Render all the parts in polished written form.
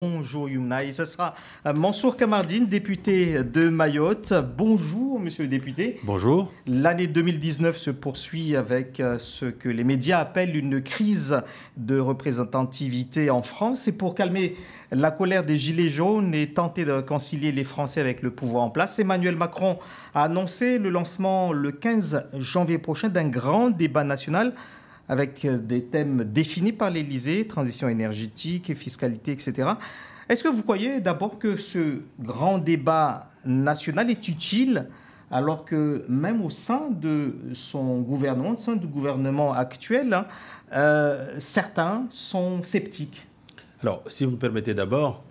Bonjour Yumna, et ce sera Mansour Kamardine, député de Mayotte. Bonjour monsieur le député. Bonjour. L'année 2019 se poursuit avec ce que les médias appellent une crise de représentativité en France. Et pour calmer la colère des Gilets jaunes et tenter de réconcilier les Français avec le pouvoir en place, Emmanuel Macron a annoncé le lancement le 15 janvier prochain d'un grand débat national avec des thèmes définis par l'Élysée, transition énergétique, fiscalité, etc. Est-ce que vous croyez d'abord que ce grand débat national est utile alors que même au sein de son gouvernement, au sein du gouvernement actuel, certains sont sceptiques? Alors, si vous me permettez d'abord,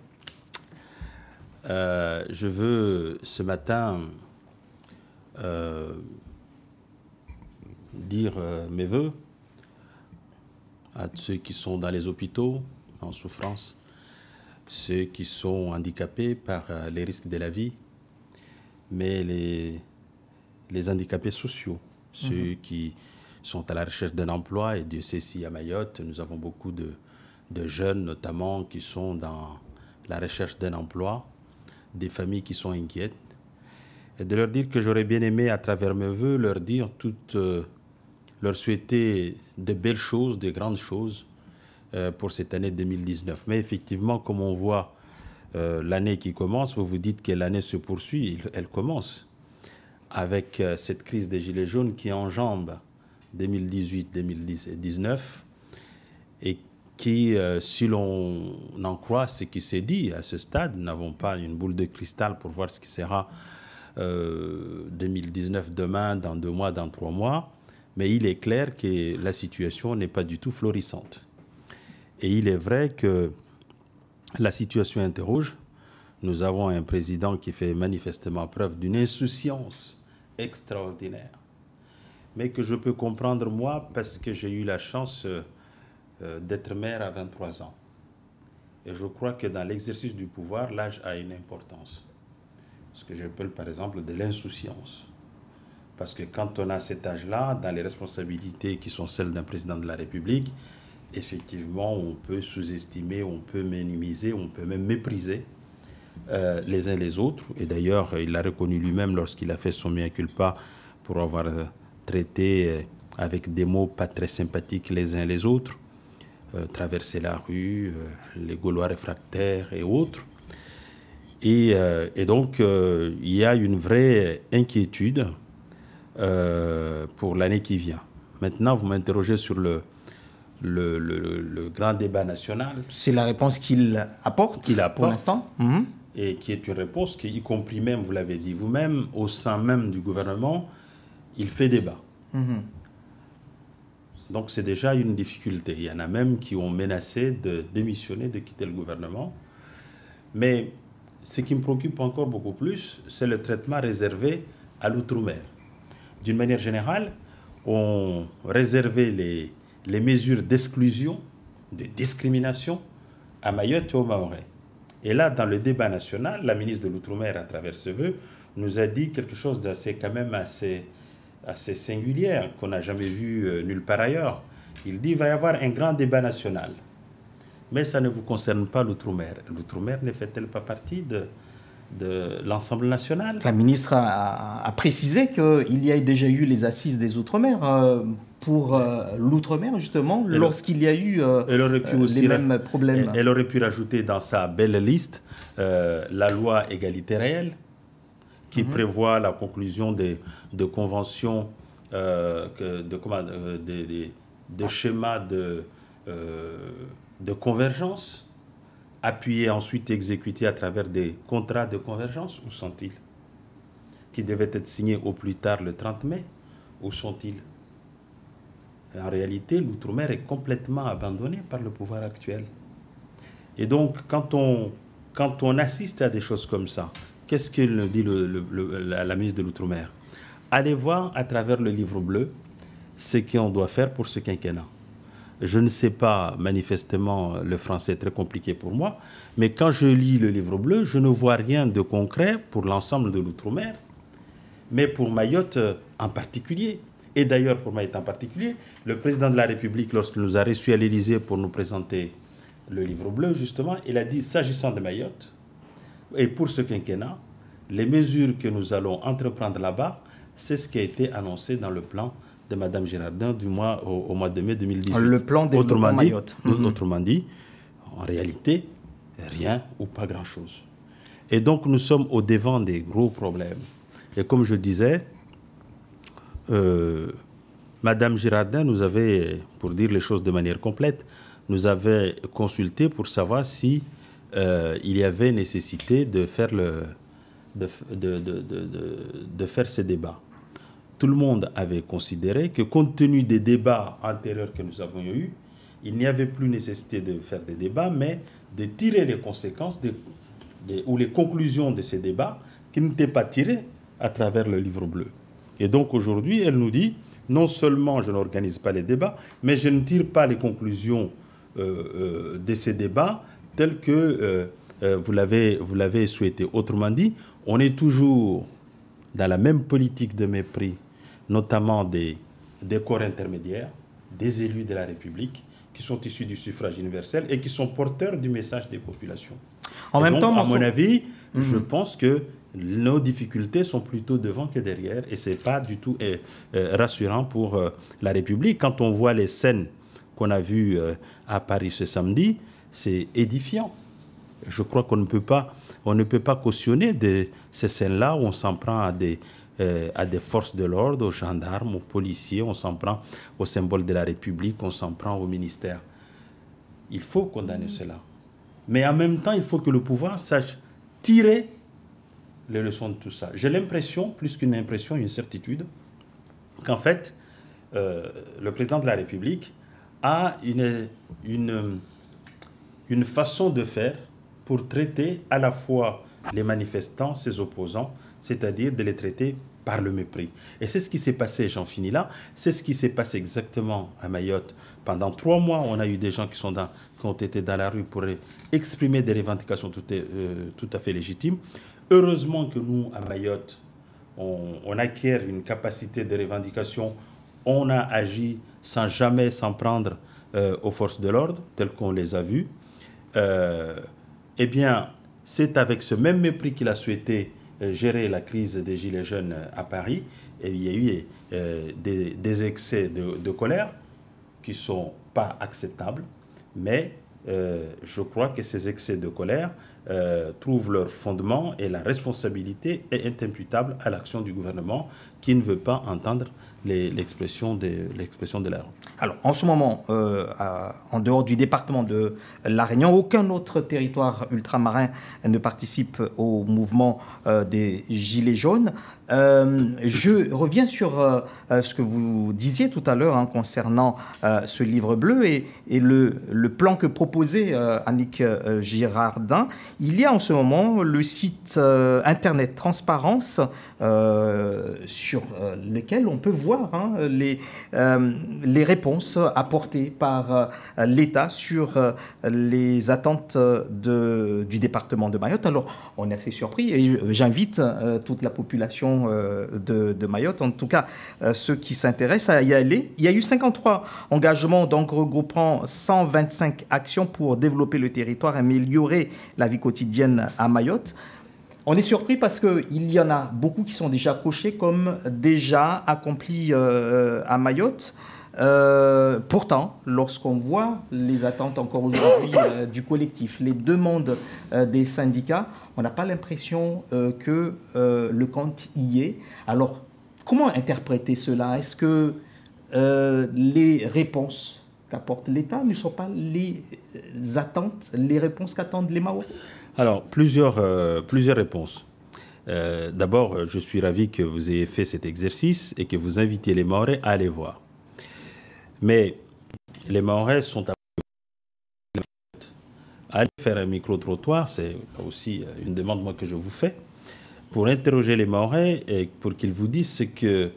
je veux ce matin dire mes voeux à ceux qui sont dans les hôpitaux en souffrance, ceux qui sont handicapés par les risques de la vie, mais les handicapés sociaux, ceux qui sont à la recherche d'un emploi. Et Dieu sait si à Mayotte, nous avons beaucoup de jeunes notamment qui sont dans la recherche d'un emploi, des familles qui sont inquiètes, et de leur dire que j'aurais bien aimé, à travers mes voeux, leur dire leur souhaiter de belles choses, de grandes choses pour cette année 2019. Mais effectivement, comme on voit l'année qui commence, vous vous dites que l'année se poursuit, elle commence avec cette crise des Gilets jaunes qui enjambe 2018-2019 et qui, si l'on en croit ce qui s'est dit à ce stade, nous n'avons pas une boule de cristal pour voir ce qui sera 2019 demain, dans 2 mois, dans 3 mois, mais il est clair que la situation n'est pas du tout florissante. Et il est vrai que la situation interroge. Nous avons un président qui fait manifestement preuve d'une insouciance extraordinaire, mais que je peux comprendre moi parce que j'ai eu la chance d'être maire à 23 ans. Et je crois que dans l'exercice du pouvoir, l'âge a une importance. Ce que j'appelle par exemple de l'insouciance. Parce que quand on a cet âge-là, dans les responsabilités qui sont celles d'un président de la République, effectivement, on peut sous-estimer, on peut minimiser, on peut même mépriser les uns les autres. Et d'ailleurs, il l'a reconnu lui-même lorsqu'il a fait son mea culpa pour avoir traité avec des mots pas très sympathiques les uns les autres, traverser la rue, les Gaulois réfractaires et autres. Et donc, il y a une vraie inquiétude pour l'année qui vient. Maintenant, vous m'interrogez sur le grand débat national. C'est la réponse qu'il apporte pour l'instant. Et qui est une réponse qui, y compris même, vous l'avez dit vous-même, au sein même du gouvernement, il fait débat. Donc c'est déjà une difficulté. Il y en a même qui ont menacé de démissionner, de quitter le gouvernement. Mais ce qui me préoccupe encore beaucoup plus, c'est le traitement réservé à l'outre-mer. D'une manière générale, on réservait les mesures d'exclusion, de discrimination à Mayotte et aux Mahorais. Et là, dans le débat national, la ministre de l'Outre-mer, à travers ce vœu, nous a dit quelque chose d'assez quand même assez singulier, qu'on n'a jamais vu nulle part ailleurs. Il dit qu'il va y avoir un grand débat national. Mais ça ne vous concerne pas l'Outre-mer. L'Outre-mer ne fait-elle pas partie de l'ensemble national? La ministre a précisé qu'il y a déjà eu les assises des Outre-mer pour l'Outre-mer, justement, lorsqu'il y a eu les mêmes problèmes. Elle aurait pu rajouter dans sa belle liste la loi égalité réelle, qui prévoit la conclusion de conventions, de schémas de convergence, appuyés ensuite exécutés à travers des contrats de convergence. Où sont-ils? Qui devaient être signés au plus tard le 30 mai. Où sont-ils? En réalité, l'outre-mer est complètement abandonné par le pouvoir actuel. Et donc, quand on assiste à des choses comme ça, qu'est-ce que dit la ministre de l'Outre-mer? Allez voir à travers le livre bleu ce qu'on doit faire pour ce quinquennat. Je ne sais pas, manifestement, le français est très compliqué pour moi, mais quand je lis le livre bleu, je ne vois rien de concret pour l'ensemble de l'Outre-mer, mais pour Mayotte en particulier. Et d'ailleurs, pour Mayotte en particulier, le président de la République, lorsqu'il nous a reçus à l'Élysée pour nous présenter le livre bleu, justement, il a dit, s'agissant de Mayotte, et pour ce quinquennat, les mesures que nous allons entreprendre là-bas, c'est ce qui a été annoncé dans le plan de Mme Girardin au mois de mai 2018. Le plan de développement Mayotte. Autrement dit, en réalité, rien ou pas grand-chose. Et donc, nous sommes au devant des gros problèmes. Et comme je disais, Mme Girardin nous avait, pour dire les choses de manière complète, nous avait consulté pour savoir si il y avait nécessité de faire, de faire ces débats. Tout le monde avait considéré que, compte tenu des débats antérieurs que nous avons eus, il n'y avait plus nécessité de faire des débats, mais de tirer les conséquences ou les conclusions de ces débats qui n'étaient pas tirées à travers le livre bleu. Et donc aujourd'hui, elle nous dit, non seulement je n'organise pas les débats, mais je ne tire pas les conclusions de ces débats tels que vous l'avez souhaité. Autrement dit, on est toujours dans la même politique de mépris, notamment des corps intermédiaires, des élus de la République, qui sont issus du suffrage universel et qui sont porteurs du message des populations. En même temps, à mon avis, je pense que nos difficultés sont plutôt devant que derrière, et ce n'est pas du tout rassurant pour la République. Quand on voit les scènes qu'on a vues à Paris ce samedi, c'est édifiant. Je crois qu'on ne peut pas cautionner ces scènes-là où on s'en prend à des forces de l'ordre, aux gendarmes, aux policiers, on s'en prend au symbole de la République, on s'en prend au ministère. Il faut condamner cela. Mais en même temps, il faut que le pouvoir sache tirer les leçons de tout ça. J'ai l'impression, plus qu'une impression, une certitude, qu'en fait, le président de la République a une façon de faire pour traiter à la fois les manifestants, ses opposants, c'est-à-dire de les traiter par le mépris. Et c'est ce qui s'est passé, j'en finis là, c'est ce qui s'est passé exactement à Mayotte. Pendant 3 mois, on a eu des gens qui ont été dans la rue pour exprimer des revendications tout à fait légitimes. Heureusement que nous, à Mayotte, on acquiert une capacité de revendication. On a agi sans jamais s'en prendre aux forces de l'ordre, telles qu'on les a vues. Eh bien, c'est avec ce même mépris qu'il a souhaité gérer la crise des Gilets jaunes à Paris. Et il y a eu des excès de colère qui ne sont pas acceptables, mais je crois que ces excès de colère trouvent leur fondement et la responsabilité est imputable à l'action du gouvernement qui ne veut pas entendre l'expression de la rue. Alors, en ce moment, en dehors du département de La Réunion, aucun autre territoire ultramarin ne participe au mouvement des Gilets jaunes. Je reviens sur ce que vous disiez tout à l'heure concernant ce livre bleu et le plan que proposait Annick Girardin. Il y a en ce moment le site internet Transparence sur lequel on peut voir les réponses apportées par l'État sur les attentes du département de Mayotte. Alors, on est assez surpris et j'invite toute la population de Mayotte, en tout cas ceux qui s'intéressent à y aller. Il y a eu 53 engagements, donc regroupant 125 actions pour développer le territoire, améliorer la vie quotidienne à Mayotte. On est surpris parce qu'il y en a beaucoup qui sont déjà cochés comme déjà accomplis à Mayotte. Pourtant, lorsqu'on voit les attentes encore aujourd'hui du collectif, les demandes des syndicats, on n'a pas l'impression que le compte y est. Alors, comment interpréter cela? Est-ce que les réponses qu'apporte l'État ne sont pas les attentes, les réponses qu'attendent les Mahorais? Alors, plusieurs réponses. D'abord, je suis ravi que vous ayez fait cet exercice et que vous invitiez les Mahorais à aller voir. Mais les Mahorais sont à aller faire un micro-trottoir, c'est aussi une demande moi, que je vous fais, pour interroger les Mahorais et pour qu'ils vous disent ce que,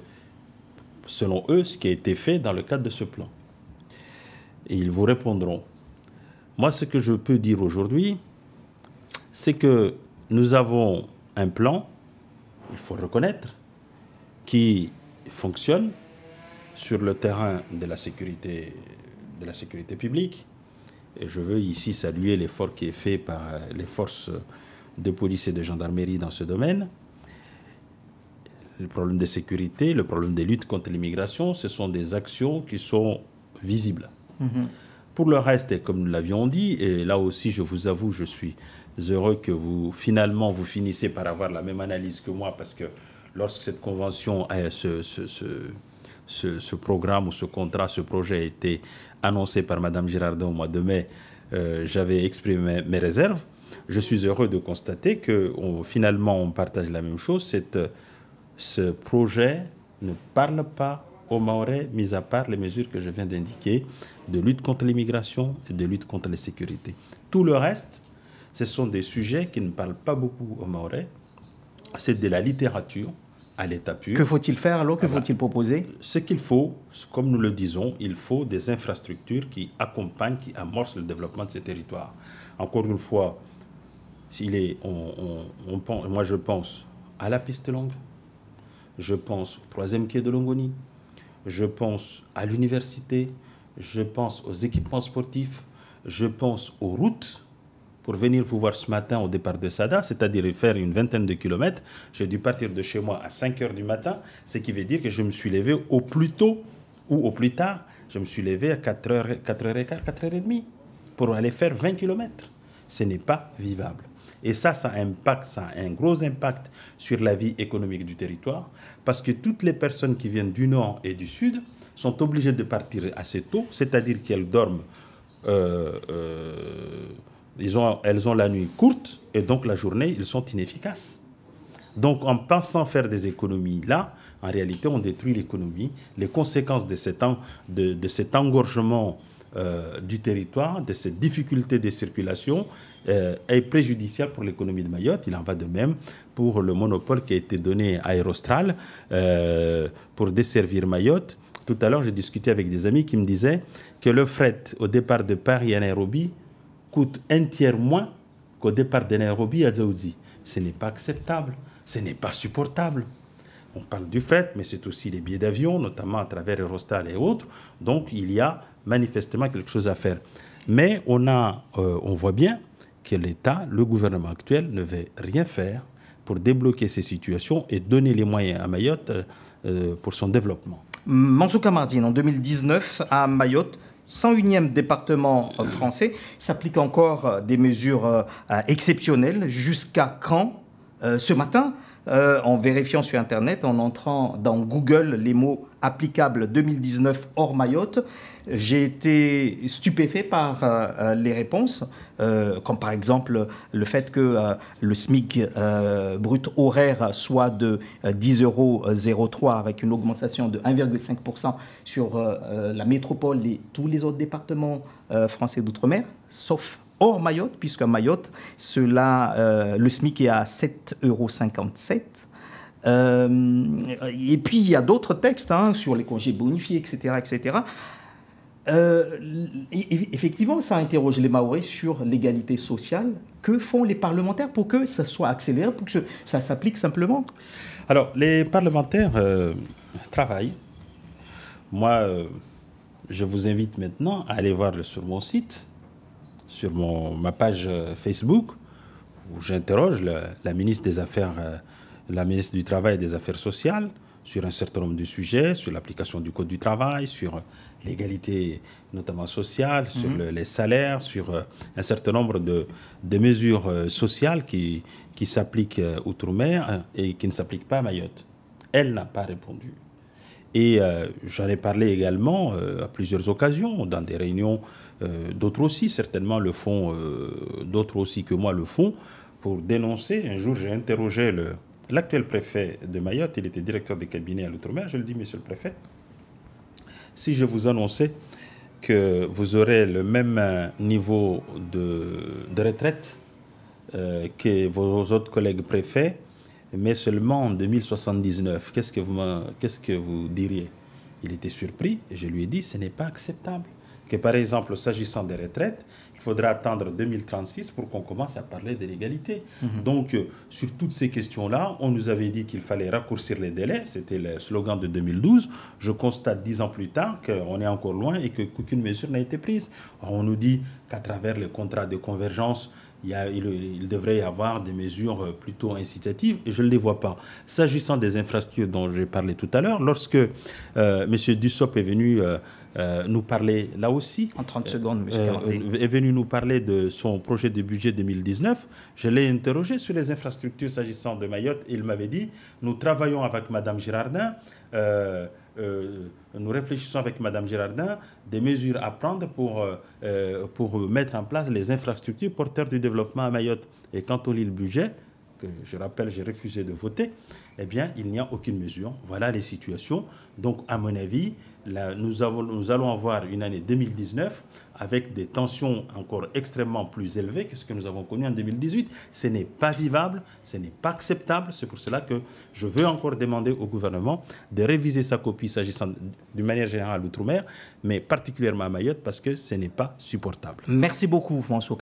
selon eux, ce qui a été fait dans le cadre de ce plan. Et ils vous répondront. Moi, ce que je peux dire aujourd'hui, c'est que nous avons un plan, il faut le reconnaître, qui fonctionne sur le terrain de la sécurité publique, Et je veux ici saluer l'effort qui est fait par les forces de police et de gendarmerie dans ce domaine. Le problème de sécurité, le problème des luttes contre l'immigration, ce sont des actions qui sont visibles. Pour le reste, comme nous l'avions dit, et là aussi, je vous avoue, je suis heureux que vous finissez par avoir la même analyse que moi, parce que lorsque cette convention, ce programme ou ce contrat, ce projet a été annoncé par Mme Girardin au mois de mai, j'avais exprimé mes réserves. Je suis heureux de constater que finalement on partage la même chose. Ce projet ne parle pas aux Mahorais, mis à part les mesures que je viens d'indiquer, de lutte contre l'immigration et de lutte contre la sécurité. Tout le reste, ce sont des sujets qui ne parlent pas beaucoup aux Mahorais. C'est de la littérature à l'état pur. Que faut-il faire alors? Que faut-il proposer? Ce qu'il faut, comme nous le disons, il faut des infrastructures qui accompagnent, qui amorcent le développement de ces territoires. Encore une fois, moi je pense à la piste longue, je pense au 3e quai de Longoni, je pense à l'université, je pense aux équipements sportifs, je pense aux routes. Pour venir vous voir ce matin au départ de Sada, c'est-à-dire faire une vingtaine de kilomètres, j'ai dû partir de chez moi à 5 h du matin, ce qui veut dire que je me suis levé au plus tôt ou au plus tard, je me suis levé à 4h15, 4h30 pour aller faire 20 kilomètres. Ce n'est pas vivable. Et ça a un gros impact sur la vie économique du territoire, parce que toutes les personnes qui viennent du nord et du sud sont obligées de partir assez tôt, c'est-à-dire qu'elles dorment, elles ont la nuit courte, et donc la journée, ils sont inefficaces. Donc en pensant faire des économies là, en réalité, on détruit l'économie. Les conséquences de cet engorgement du territoire, de cette difficulté de circulation, est préjudiciable pour l'économie de Mayotte. Il en va de même pour le monopole qui a été donné à Aérostral pour desservir Mayotte. Tout à l'heure, j'ai discuté avec des amis qui me disaient que le fret au départ de Paris à Nairobi coûte 1/3 moins qu'au départ de Nairobi à Dzaoudzi. Ce n'est pas acceptable, ce n'est pas supportable. On parle du fret, mais c'est aussi les billets d'avion, notamment à travers Aérostal et autres. Donc, il y a manifestement quelque chose à faire. Mais on voit bien que l'État, le gouvernement actuel, ne veut rien faire pour débloquer ces situations et donner les moyens à Mayotte pour son développement. Mansour Kamardine, en 2019, à Mayotte, 101e département français, s'applique encore des mesures exceptionnelles. Jusqu'à quand? Ce matin, en vérifiant sur Internet, en entrant dans Google les mots applicables 2019 hors Mayotte, j'ai été stupéfait par les réponses, comme par exemple le fait que le SMIC brut horaire soit de 10,03 € avec une augmentation de 1,5% sur la métropole et tous les autres départements français d'outre-mer, sauf hors Mayotte, puisque à Mayotte, le SMIC est à 7,57 €. Et puis, il y a d'autres textes sur les congés bonifiés, etc. etc. Effectivement, ça interroge les Mahorais sur l'égalité sociale. Que font les parlementaires pour que ça soit accéléré, pour que ça s'applique simplement? Alors, les parlementaires travaillent. Moi, je vous invite maintenant à aller voir sur mon site, sur ma page Facebook, où j'interroge la ministre des Affaires, la ministre du Travail et des Affaires sociales sur un certain nombre de sujets, sur l'application du Code du travail, sur l'égalité notamment sociale, sur les salaires, sur un certain nombre de mesures sociales qui s'appliquent outre-mer et qui ne s'appliquent pas à Mayotte. Elle n'a pas répondu. Et j'en ai parlé également à plusieurs occasions, dans des réunions, d'autres aussi certainement le font, d'autres aussi que moi le font, pour dénoncer. Un jour, j'ai interrogé l'actuel préfet de Mayotte, il était directeur de cabinet à l'outre-mer. Je lui ai dit, monsieur le préfet, si je vous annonçais que vous aurez le même niveau de retraite que vos autres collègues préfets, mais seulement en 2079, qu'est-ce que vous diriez? Il était surpris et je lui ai dit, ce n'est pas acceptable que, par exemple, s'agissant des retraites, il faudra attendre 2036 pour qu'on commence à parler de l'égalité. Donc, sur toutes ces questions-là, on nous avait dit qu'il fallait raccourcir les délais. C'était le slogan de 2012. Je constate 10 ans plus tard qu'on est encore loin et qu'aucune mesure n'a été prise. On nous dit qu'à travers les contrats de convergence, il devrait y avoir des mesures plutôt incitatives et je ne les vois pas. S'agissant des infrastructures dont j'ai parlé tout à l'heure, lorsque M. Dussop est venu nous parler là aussi, en 30 secondes, M. est venu nous parler de son projet de budget 2019, je l'ai interrogé sur les infrastructures s'agissant de Mayotte et il m'avait dit, nous travaillons avec Mme Girardin, nous réfléchissons avec Mme Girardin des mesures à prendre pour mettre en place les infrastructures porteurs du développement à Mayotte. Et quand on lit le budget, que je rappelle, j'ai refusé de voter, eh bien, il n'y a aucune mesure. Voilà les situations. Donc, à mon avis, là, nous allons avoir une année 2019 avec des tensions encore extrêmement plus élevées que ce que nous avons connu en 2018. Ce n'est pas vivable, ce n'est pas acceptable. C'est pour cela que je veux encore demander au gouvernement de réviser sa copie s'agissant d'une manière générale d'outre-mer, mais particulièrement à Mayotte, parce que ce n'est pas supportable. Merci beaucoup, François.